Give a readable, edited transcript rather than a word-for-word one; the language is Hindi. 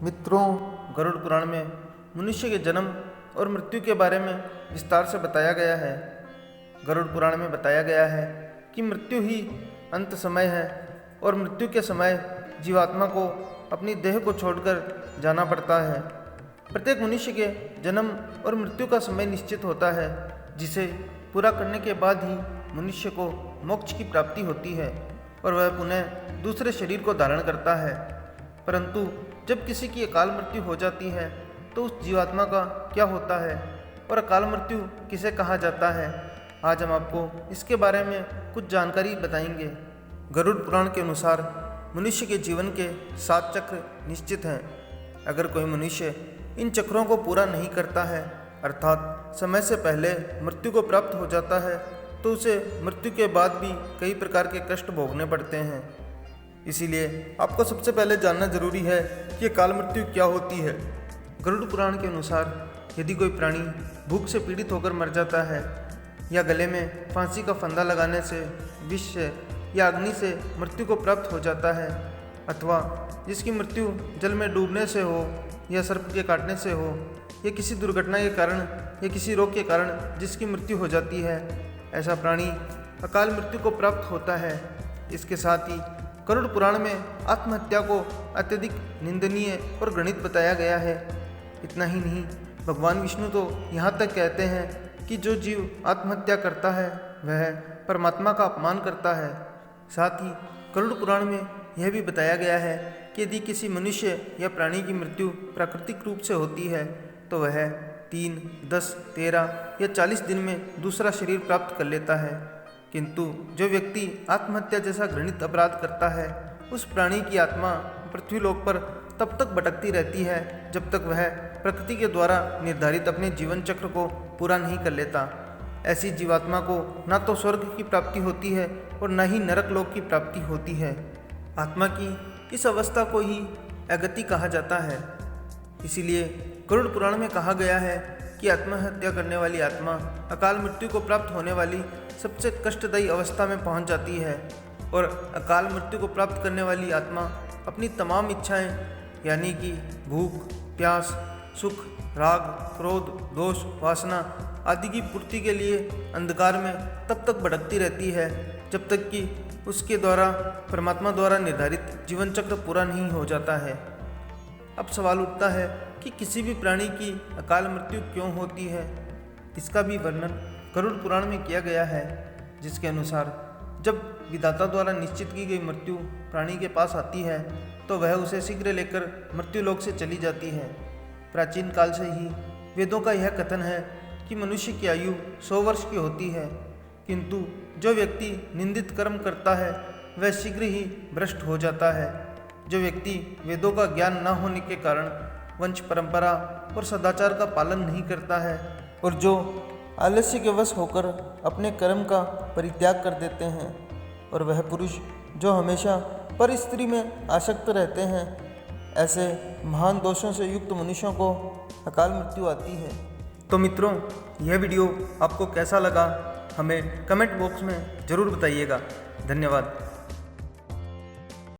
मित्रों, गरुड़ पुराण में मनुष्य के जन्म और मृत्यु के बारे में विस्तार से बताया गया है। गरुड़ पुराण में बताया गया है कि मृत्यु ही अंत समय है और मृत्यु के समय जीवात्मा को अपनी देह को छोड़कर जाना पड़ता है। प्रत्येक मनुष्य के जन्म और मृत्यु का समय निश्चित होता है, जिसे पूरा करने के बाद ही मनुष्य को मोक्ष की प्राप्ति होती है और वह पुनः दूसरे शरीर को धारण करता है। परंतु जब किसी की अकाल मृत्यु हो जाती है तो उस जीवात्मा का क्या होता है और अकाल मृत्यु किसे कहा जाता है, आज हम आपको इसके बारे में कुछ जानकारी बताएंगे। गरुड़ पुराण के अनुसार मनुष्य के जीवन के 7 चक्र निश्चित हैं। अगर कोई मनुष्य इन चक्रों को पूरा नहीं करता है, अर्थात समय से पहले मृत्यु को प्राप्त हो जाता है, तो उसे मृत्यु के बाद भी कई प्रकार के कष्ट भोगने पड़ते हैं। इसीलिए आपको सबसे पहले जानना जरूरी है कि अकाल मृत्यु क्या होती है। गरुड़ पुराण के अनुसार यदि कोई प्राणी भूख से पीड़ित होकर मर जाता है या गले में फांसी का फंदा लगाने से, विष से या अग्नि से मृत्यु को प्राप्त हो जाता है, अथवा जिसकी मृत्यु जल में डूबने से हो या सर्प के काटने से हो या किसी दुर्घटना के कारण या किसी रोग के कारण जिसकी मृत्यु हो जाती है, ऐसा प्राणी अकाल मृत्यु को प्राप्त होता है। इसके साथ ही गरुड़ पुराण में आत्महत्या को अत्यधिक निंदनीय और घृणित बताया गया है। इतना ही नहीं, भगवान विष्णु तो यहाँ तक कहते हैं कि जो जीव आत्महत्या करता है वह परमात्मा का अपमान करता है। साथ ही गरुड़ पुराण में यह भी बताया गया है कि यदि किसी मनुष्य या प्राणी की मृत्यु प्राकृतिक रूप से होती है तो वह 3, 10, 13 या 40 दिन में दूसरा शरीर प्राप्त कर लेता है। किंतु जो व्यक्ति आत्महत्या जैसा घृणित अपराध करता है, उस प्राणी की आत्मा पृथ्वीलोक पर तब तक भटकती रहती है जब तक वह प्रकृति के द्वारा निर्धारित अपने जीवन चक्र को पूरा नहीं कर लेता। ऐसी जीवात्मा को न तो स्वर्ग की प्राप्ति होती है और न ही नरक लोक की प्राप्ति होती है। आत्मा की इस अवस्था को ही अगति कहा जाता है। इसीलिए गरुड़ पुराण में कहा गया है कि आत्महत्या करने वाली आत्मा अकाल मृत्यु को प्राप्त होने वाली सबसे कष्टदायी अवस्था में पहुंच जाती है और अकाल मृत्यु को प्राप्त करने वाली आत्मा अपनी तमाम इच्छाएं यानी कि भूख, प्यास, सुख, राग, क्रोध, दोष, वासना आदि की पूर्ति के लिए अंधकार में तब तक भटकती रहती है जब तक कि उसके द्वारा परमात्मा द्वारा निर्धारित जीवन चक्र पूरा नहीं हो जाता है। अब सवाल उठता है कि किसी भी प्राणी की अकाल मृत्यु क्यों होती है। इसका भी वर्णन गरुड़ पुराण में किया गया है, जिसके अनुसार जब विधाता द्वारा निश्चित की गई मृत्यु प्राणी के पास आती है तो वह उसे शीघ्र लेकर मृत्युलोक से चली जाती है। प्राचीन काल से ही वेदों का यह कथन है कि मनुष्य की आयु 100 वर्ष की होती है, किंतु जो व्यक्ति निंदित कर्म करता है वह शीघ्र ही भ्रष्ट हो जाता है। जो व्यक्ति वेदों का ज्ञान न होने के कारण वंश परंपरा और सदाचार का पालन नहीं करता है और जो आलस्य के वश होकर अपने कर्म का परित्याग कर देते हैं, और वह पुरुष जो हमेशा पर स्त्री में आसक्त रहते हैं, ऐसे महान दोषों से युक्त मनुष्यों को अकाल मृत्यु आती है। तो मित्रों, यह वीडियो आपको कैसा लगा हमें कमेंट बॉक्स में ज़रूर बताइएगा। धन्यवाद।